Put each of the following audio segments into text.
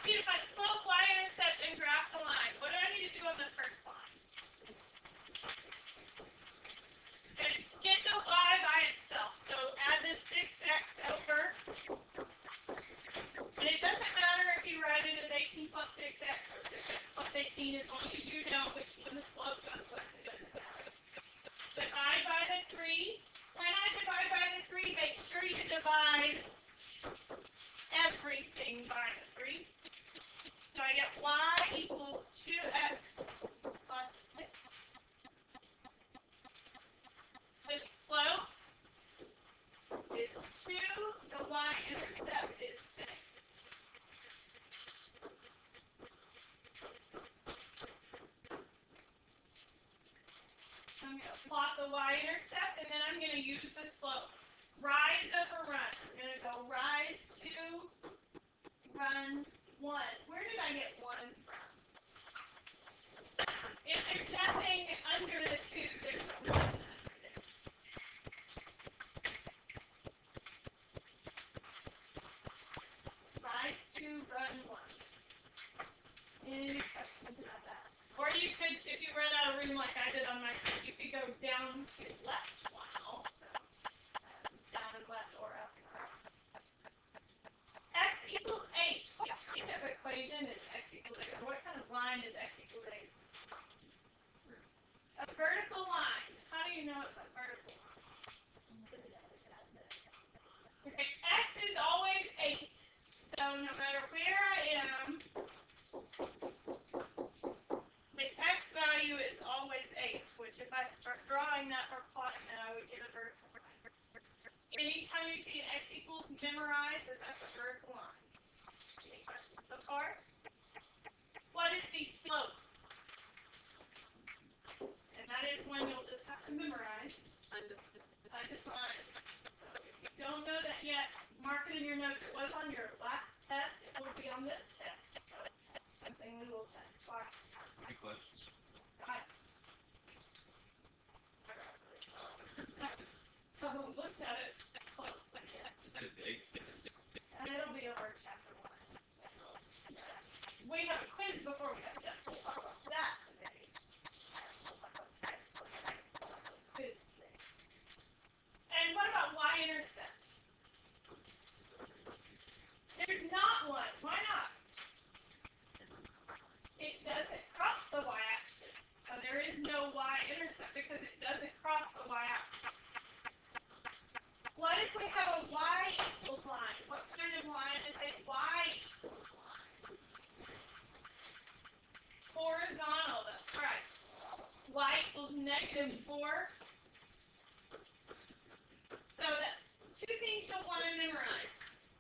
you to find slope, y-intercept, and graph the line. What do I need to do on the first line? Okay, get the y by itself. So add this 6x over. And it doesn't matter if you write it as 18 plus 6x or 6x plus 18 as long as you know which one the slope goes with. Divide by the 3. When I divide by the 3, make sure you divide everything by the 3. So I get y equals 2x plus 6. The slope is 2, the y-intercept is 6. I'm going to plot the y-intercept, and then I'm going to use the slope. Rise over run. I'm going to go rise 2, run 1. Where did I get 1 from? If there's nothing under the 2, there's a 1 under there. Rise 2, run 1. Any questions about that? Or you could, if you run out of room like I did on my screen, you could go down to left 1 also. Down and left or up and right. X equals 8. What kind of equation is x equals 8? What kind of line is x equals 8? A vertical line. How do you know it's a vertical line? Okay, x is always 8. So no matter where I am, the x value is always 8, which if I start drawing that or plotting that, I would get a vertical line. Anytime you see an x equals, memorize that that's a vertical line. Any questions so far? What is the slope? And that is one you'll just have to memorize. Undefined. So if you don't know that yet, mark it in your notes. It was on your last test. It will be on this test. So something we will test twice. Any questions? I haven't looked at it closely yet. And it'll be over chapter 1. We have a quiz before we have tests. We'll talk about that today. And what about y-intercept? There's not one. Why not? It doesn't cross the y-axis. So there is no y-intercept because it doesn't cross the y-axis. What if we have a y equals line? What kind of line is a y equals line? Horizontal, that's right. Y equals -4. So that's 2 things you'll want to memorize.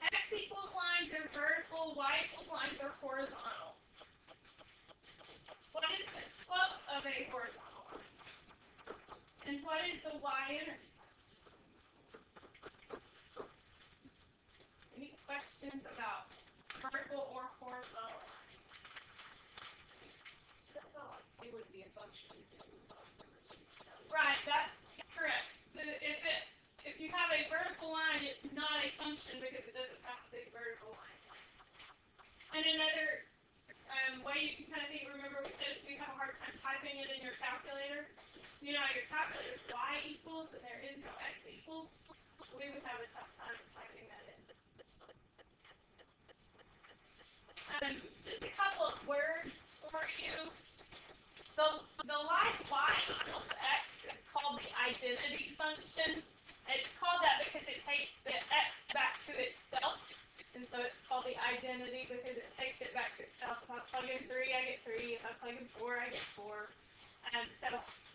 X equals lines are vertical, y equals lines are horizontal. What is the slope of a horizontal line? And what is the y-intercept? Any questions about vertical or horizontal lines? That's all. It would be a function. Right, that's correct. If you have a vertical line, it's not a function because it doesn't pass the vertical line. And another way you can kind of think, remember we said if you have a hard time typing it in your calculator, you know your calculator is y equals and there is no x equals, we would have a tough time typing that in. Just a couple of words for you. The line y equals x is called the identity function. It's called that because it takes the x back to itself. And so it's called the identity because it takes it back to itself. If I plug in 3, I get 3. If I plug in 4, I get 4. So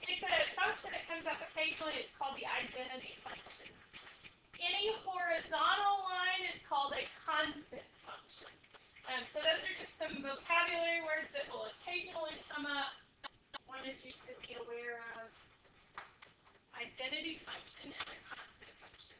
it's a function that comes up occasionally. It's called the identity function. Any horizontal line is called a constant function. So those are just some vocabulary words that will occasionally come up. I wanted you to be aware of identity function and a constant function.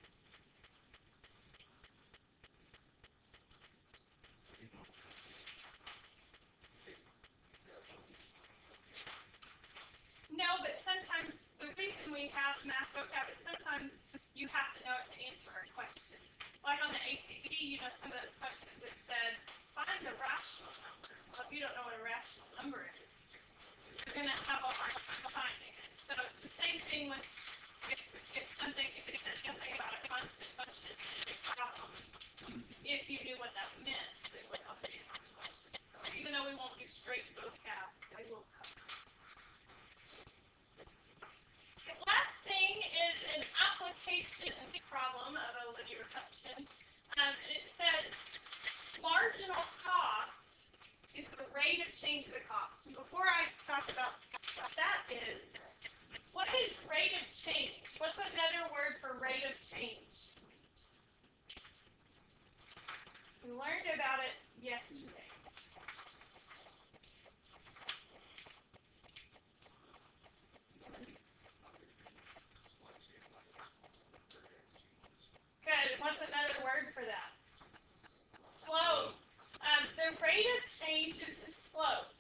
No, but sometimes the reason we have math vocab is sometimes you have to know it to answer a question. Like on the ACT, you know some of those questions that said, find the rational you don't know what a rational number is, you're going to have a hard time finding it. So the same thing with if it says something about a constant function is a problem. If you knew what that meant, it would help you answer the question. So even though we won't do straight vocab, they will cover. The last thing is an application problem of a linear function. It says marginal cost is the rate of change of the cost. And before I talk about what that is, what is rate of change? What's another word for rate of change? We learned about it yesterday. Good. What's another word for that? Slope. The rate of change is the slope.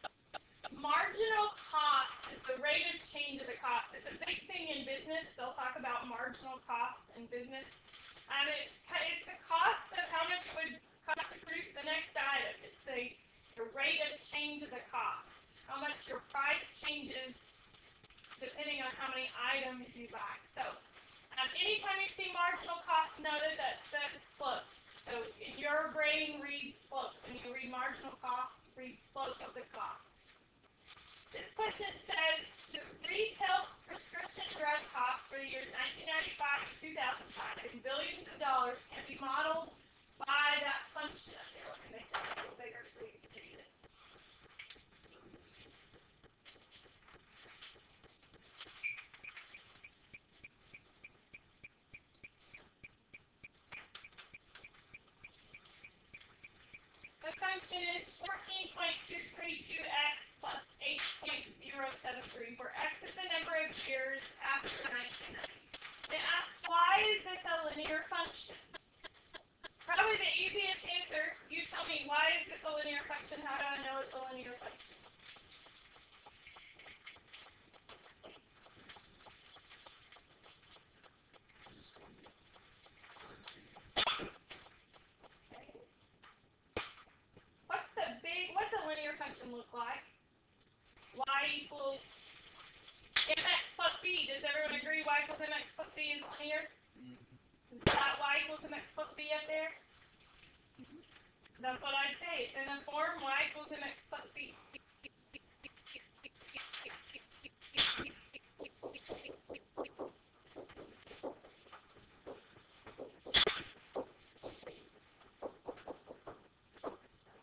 Marginal cost is the rate of change of the cost. It's a big thing in business. They'll talk about marginal cost in business. It's the cost of how much it would cost to produce the next item. It's the rate of change of the cost. How much your price changes depending on how many items you buy. So anytime you see marginal cost noted, that's the slope. So in your brain, read slope. When you read marginal cost, read slope of the cost. This question says the retail prescription drug costs for the years 1995 to 2005 in billions of dollars can be modeled by that function. Okay, let me make that a little bigger so you can read it. The function is 14.232x plus 8.073, where x is the number of years after 1990. They ask, why is this a linear function? Probably the easiest answer, you tell me, why is this a linear function? How do I know it's a linear function? What's the linear function look like? Y equals mx plus b. Does everyone agree y equals mx plus b is linear? Is that y equals mx plus b up there? That's what I'd say. It's in the form y equals mx plus b.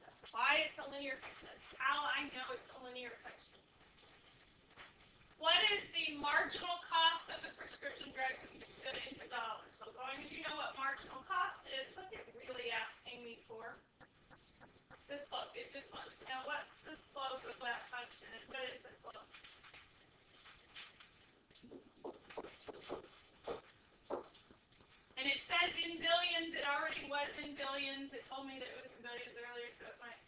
That's why it's a linear function. That's how I know it's a linear function. What is the marginal cost of the prescription drugs in billions of dollars? So as long as you know what marginal cost is, what's it really asking me for? The slope. It just wants to know what's the slope of that function and what is the slope. And it says in billions. It already was in billions. It told me that it was in billions earlier, so it might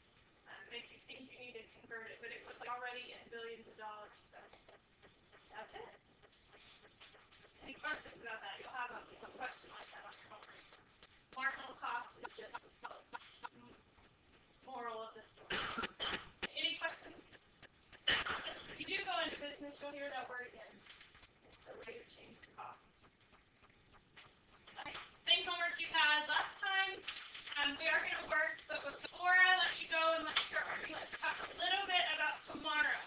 make you think you need to convert it, but it was already in billions of dollars. So that's it. Any questions about that? You'll have a question like that on your homework. Marginal cost is just the slope. Moral of this story. Any questions? If you do go into business, you'll hear that word again. It's the rate of change of cost. Okay. Same homework you had last time. We are going to work, but before I let you go and let you start working, let's talk a little bit about tomorrow.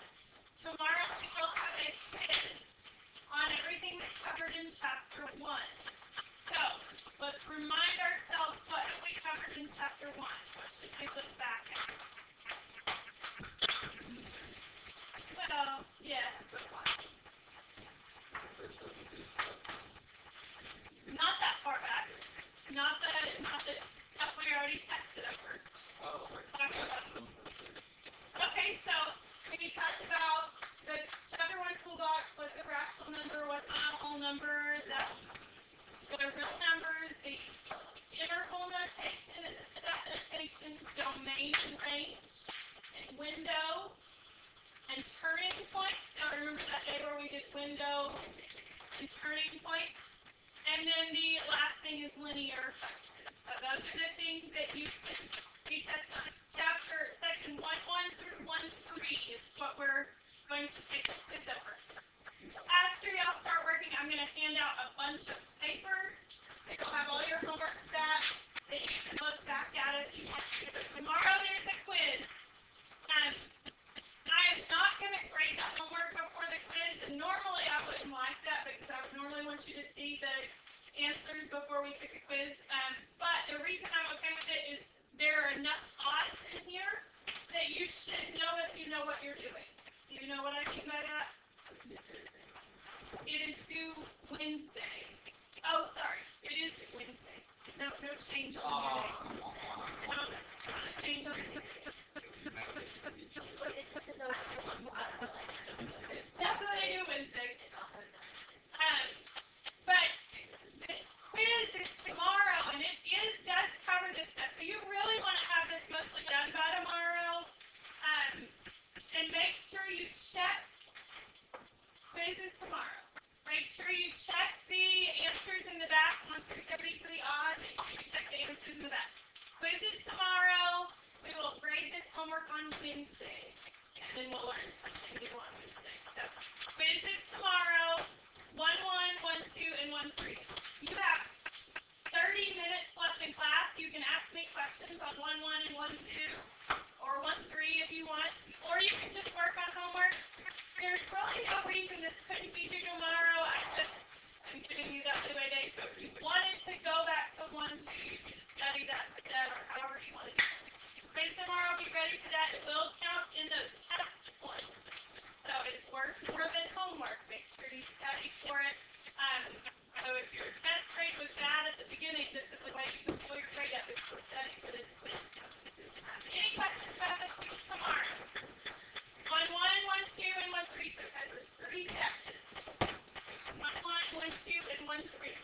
Tomorrow we will have a quiz on everything that's covered in chapter 1. So, let's remind ourselves what we covered in chapter 1. What should we look back at? Well, yes, but what? Not that far back. Not the stuff we already tested over. We're talking about. Okay, so we talked about the chapter 1 toolbox, what's a rational number, what's not a whole number, that the real numbers, the interval notation, and the step notation, domain and range, and window, and turning points. So remember that day where we did window and turning points. And then the last thing is linear functions. So those are the things that you test on. Section 1.1 through 1.3 bunch of papers. You'll have all your homework back. Then you can look back at it. So tomorrow there's a quiz. I am not going to grade the homework before the quiz, and normally I wouldn't like that because I would normally want you to see the answers before we took a quiz. But the reason I'm okay with it is there are enough odds in here that you should know if you know what you're doing. Do you know what I mean by that? It is due Wednesday. Oh, sorry. It is Wednesday. No change on the day. No change on the day. It's definitely due Wednesday. But the quiz is tomorrow, and it does cover this stuff. So you really want to have this mostly done by tomorrow. And make sure you check quizzes tomorrow. Make sure you check the answers in the back. 1 through 33 odd. Make sure you check the answers in the back. Quizzes tomorrow. We will grade this homework on Wednesday. And then we'll learn something new on Wednesday. So quizzes tomorrow. 1-1, 1-2, and 1-3. You have 30 minutes left in class. You can ask me questions on 1-1 and 1-2. Or 1-3 if you want. Or you can just work on homework. There's really no reason this couldn't be due tomorrow. I'm giving you that leeway day. So if you wanted to go back to 1-2, you can study that instead or however you want to do it. Quiz tomorrow, be ready for that. It will count in those test points. So it's worth more than homework. Make sure you study for it. So if your test grade was bad at the beginning, this is the way you can pull your grade up is to study for this quiz. Any questions about the quiz tomorrow? 1-1, 1-2, and 1-3. So there's 3 sections. 1-1, 1-2, and 1-3.